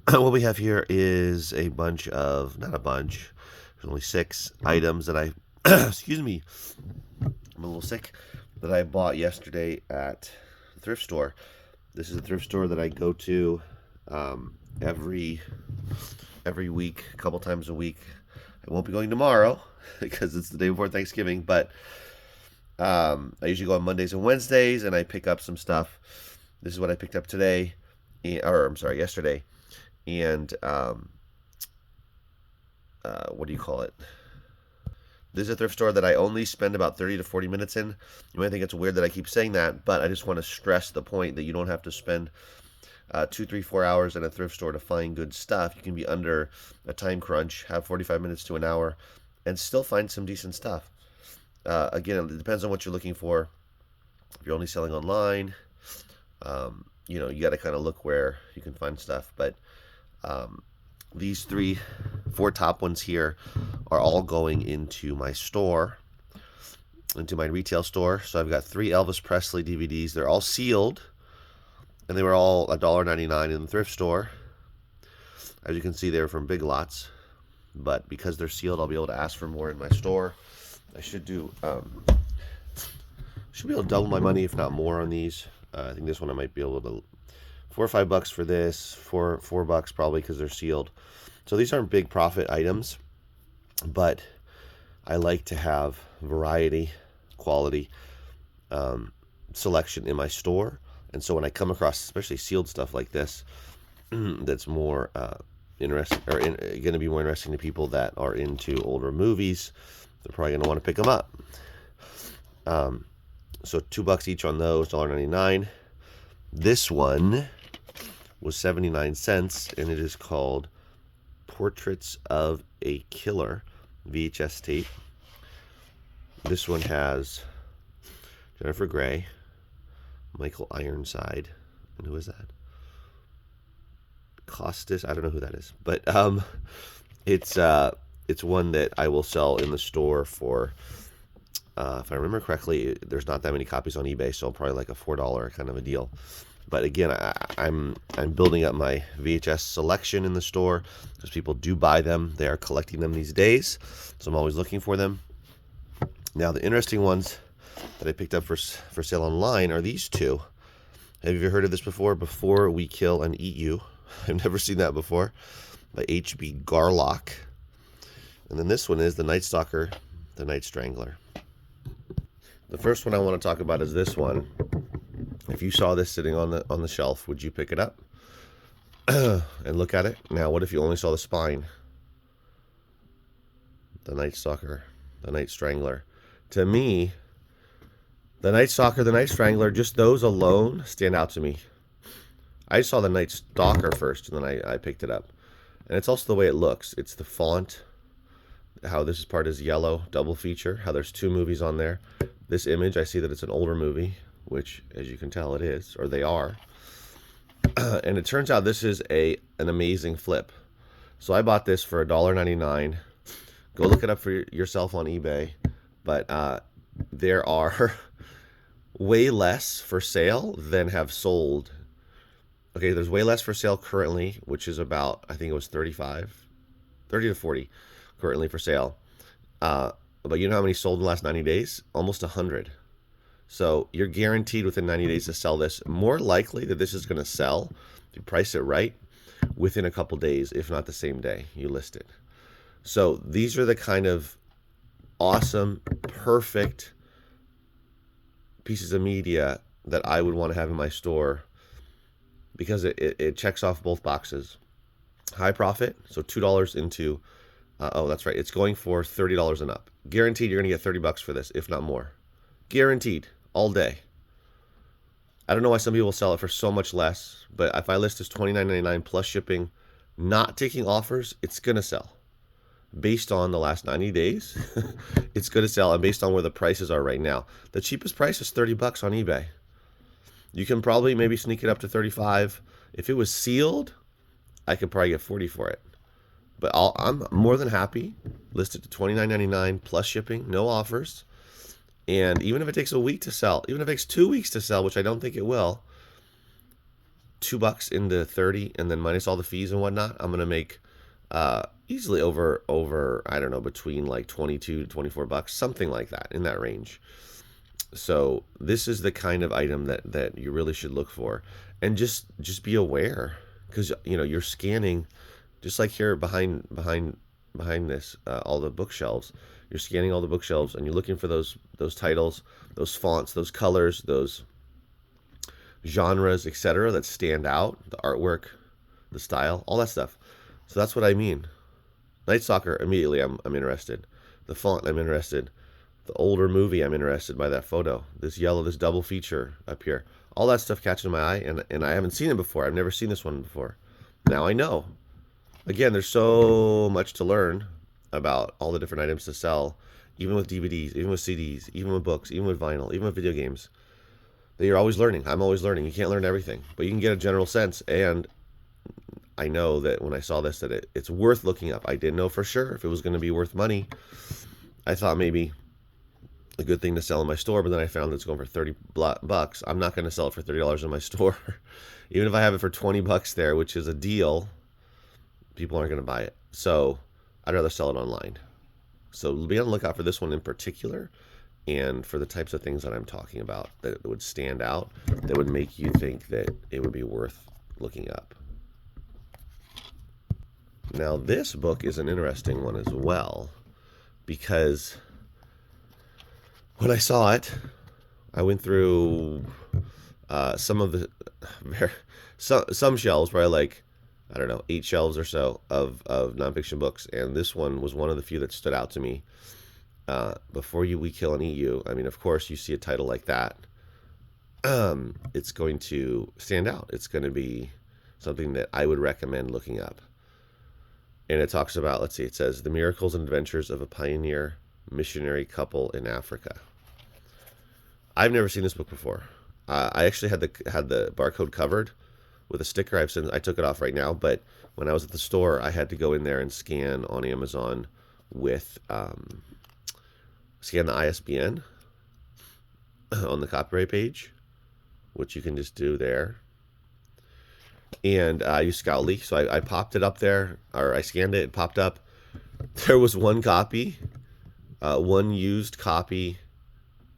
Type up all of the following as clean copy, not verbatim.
What we have here is a bunch of, not a bunch, there's only 6 items that I, excuse me, I'm a little sick, that I bought yesterday at the thrift store. This is a thrift store that I go to um, every every week, a couple times a week. I won't be going tomorrow because it's the day before Thanksgiving, but I usually go on Mondays and Wednesdays, and I pick up some stuff. This is what I picked up today, or I'm sorry, yesterday, and what do you call it? This is a thrift store that I only spend about 30 to 40 minutes in. You might think it's weird that I keep saying that, but I just want to stress the point that you don't have to spend 2, 3, 4 hours in a thrift store to find good stuff. You can be under a time crunch, have 45 minutes to an hour, and still find some decent stuff. Again, it depends on what you're looking for. If you're only selling online, you got to kind of look where you can find stuff. But these 3, 4 top ones here are all going into my store, into my retail store. So I've got 3 Elvis Presley DVDs. They're all sealed, and they were all $1.99 in the thrift store. As you can see, they're from Big Lots, but because they're sealed, I'll be able to ask for more in my store. I should be able to double my money, if not more, on these. I think this one I might be able to $4 or $5 for this, $4 probably because they're sealed. So these aren't big profit items, but I like to have variety, quality, selection in my store. And so when I come across especially sealed stuff like this, that's more interesting, or going to be more interesting to people that are into older movies, they're probably going to want to pick them up. So $2 each on those, $1.99. This one was 79 cents, and it is called Portraits of a Killer VHS tape. This one has Jennifer Grey, Michael Ironside, and who is that? Costas. I don't know who that is, but it's one that I will sell in the store for. If I remember correctly, there's not that many copies on eBay, so probably like a $4 kind of a deal. But again, I'm building up my VHS selection in the store because people do buy them. They are collecting them these days, so I'm always looking for them. Now, the interesting ones that I picked up for sale online are these 2. Have you ever heard of this before? Before We Kill and Eat You. I've never seen that before. By H.B. Garlock. And then this one is The Night Stalker, The Night Strangler. The first one I want to talk about is this one. If you saw this sitting on the shelf, would you pick it up and look at it? Now, what if you only saw the spine? The Night Stalker, The Night Strangler. To me, The Night Stalker, The Night Strangler, just those alone stand out to me. I saw The Night Stalker first, and then I picked it up. And it's also the way it looks. It's the font, how this part is yellow, double feature, how there's 2 movies on there. This image, I see that it's an older movie, which, as you can tell, it is, or they are. And it turns out this is an amazing flip. So I bought this for $1.99. Go look it up for yourself on eBay. But there are way less for sale than have sold. Okay, there's way less for sale currently, which is about, I think it was 30 to 40 currently for sale. But you know how many sold in the last 90 days? Almost 100. So you're guaranteed within 90 days to sell this. More likely that this is going to sell, if you price it right, within a couple days, if not the same day you list it. So these are the kind of awesome, perfect pieces of media that I would want to have in my store because it checks off both boxes. High profit, so $2 into, that's right, it's going for $30 and up. Guaranteed you're going to get $30 for this, if not more. Guaranteed, all day. I don't know why some people sell it for so much less, but if I list this $29.99 plus shipping, not taking offers, it's going to sell. Based on the last 90 days, it's going to sell, and based on where the prices are right now. The cheapest price is $30 on eBay. You can probably maybe sneak it up to 35. If it was sealed, I could probably get 40 for it. But I'm more than happy. List it to $29.99 plus shipping, no offers. And even if it takes a week to sell, even if it takes 2 weeks to sell, which I don't think it will, $2 into 30, and then minus all the fees and whatnot, I'm gonna make easily over I don't know, between like 22 to 24 bucks, something like that, in that range. So this is the kind of item that you really should look for, and just be aware, because you're scanning, just like here behind this, all the bookshelves. You're scanning all the bookshelves, and you're looking for those titles, those fonts, those colors, those genres, etc., that stand out, the artwork, the style, all that stuff. So that's what I mean. Night Stalker, immediately I'm interested. The font, I'm interested. The older movie, I'm interested by that photo. This yellow, this double feature up here. All that stuff catches my eye, and I haven't seen it before. I've never seen this one before. Now I know. Again, there's so much to learn about all the different items to sell, even with DVDs, even with CDs, even with books, even with vinyl, even with video games. That you're always learning. I'm always learning. You can't learn everything, but you can get a general sense. And I know that when I saw this, that it's worth looking up. I didn't know for sure if it was going to be worth money. I thought maybe a good thing to sell in my store, but then I found it's going for 30 bucks. I'm not going to sell it for $30 in my store. Even if I have it for 20 bucks there, which is a deal, people aren't going to buy it. So I'd rather sell it online. So be on the lookout for this one in particular, and for the types of things that I'm talking about that would stand out, that would make you think that it would be worth looking up. Now, this book is an interesting one as well, because when I saw it, I went through some of the some shelves, probably like, I don't know, 8 shelves or so of nonfiction books, and this one was one of the few that stood out to me. Before We Kill and Eat You. I mean, of course, you see a title like that, it's going to stand out. It's going to be something that I would recommend looking up. And it talks about, let's see, it says, the miracles and adventures of a pioneer missionary couple in Africa. I've never seen this book before. I actually had the barcode covered with a sticker. I took it off right now, but when I was at the store, I had to go in there and scan on Amazon with scan the ISBN on the copyright page, which you can just do there. And I used Scoutly, so I popped it up there, or I scanned it, it popped up. There was one copy, one used copy,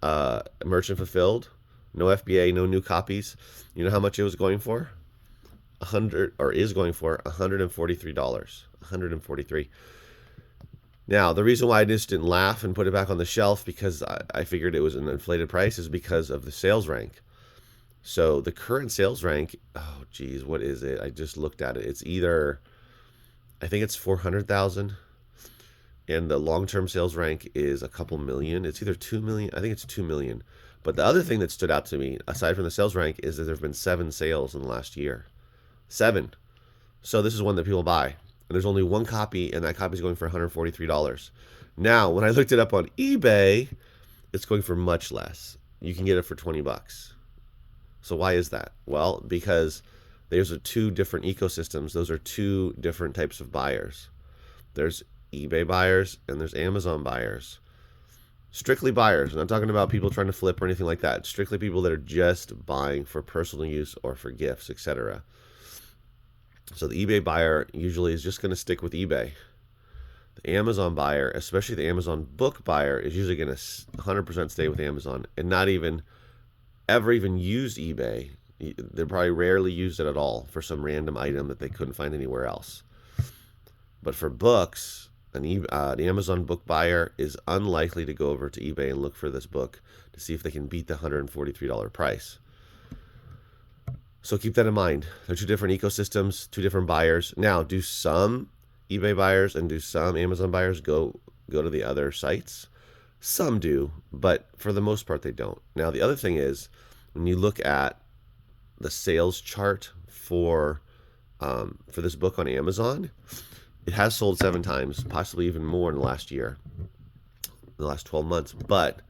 merchant fulfilled, no FBA, no new copies. You know how much it was going for? $143. $143. Now, the reason why I just didn't laugh and put it back on the shelf, because I figured it was an inflated price, is because of the sales rank. So the current sales rank, oh geez, what is it? I just looked at it. It's either, I think it's 400,000, and the long-term sales rank is a couple million. It's either 2 million. I think it's 2 million. But the other thing that stood out to me, aside from the sales rank, is that there have been 7 sales in the last year. 7. So this is one that people buy. And there's only one copy, and that copy is going for $143. Now, when I looked it up on eBay, it's going for much less. You can get it for 20 bucks. So why is that? Well, because there's 2 different ecosystems. Those are 2 different types of buyers. There's eBay buyers and there's Amazon buyers. Strictly buyers. I'm not talking about people trying to flip or anything like that. Strictly people that are just buying for personal use or for gifts, etc. So the eBay buyer usually is just going to stick with eBay. The Amazon buyer, especially the Amazon book buyer, is usually going to 100% stay with Amazon and not even ever even use eBay. They probably rarely used it at all for some random item that they couldn't find anywhere else. But for books, the Amazon book buyer is unlikely to go over to eBay and look for this book to see if they can beat the $143 price. So keep that in mind. They're 2 different ecosystems, 2 different buyers. Now, do some eBay buyers and do some Amazon buyers go to the other sites? Some do, but for the most part, they don't. Now, the other thing is, when you look at the sales chart for this book on Amazon, it has sold 7 times, possibly even more in the last year, the last 12 months. But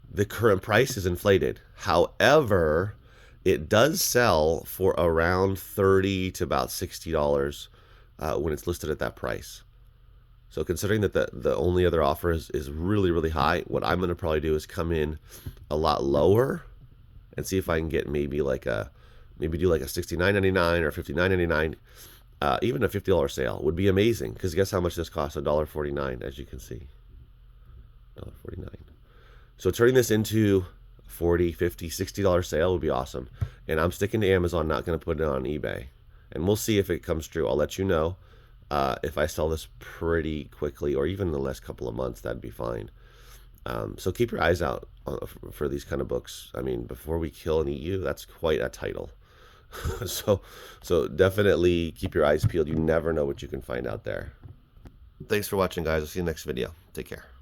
the current price is inflated. However, it does sell for around $30 to about $60 when it's listed at that price. So considering that the only other offer is really, really high, what I'm going to probably do is come in a lot lower and see if I can get maybe like a maybe do like a $69.99 or $59.99. Even a $50 sale would be amazing, because guess how much this costs? $1.49, as you can see. $1.49. So turning this into $40, $50, $60 sale would be awesome. And I'm sticking to Amazon, not going to put it on eBay. And we'll see if it comes true. I'll let you know if I sell this pretty quickly, or even in the last couple of months. That'd be fine. So keep your eyes out for these kind of books. I mean, Before We Kill and Eat You, that's quite a title. so definitely keep your eyes peeled. You never know what you can find out there. Thanks for watching, guys. I'll see you next video. Take care.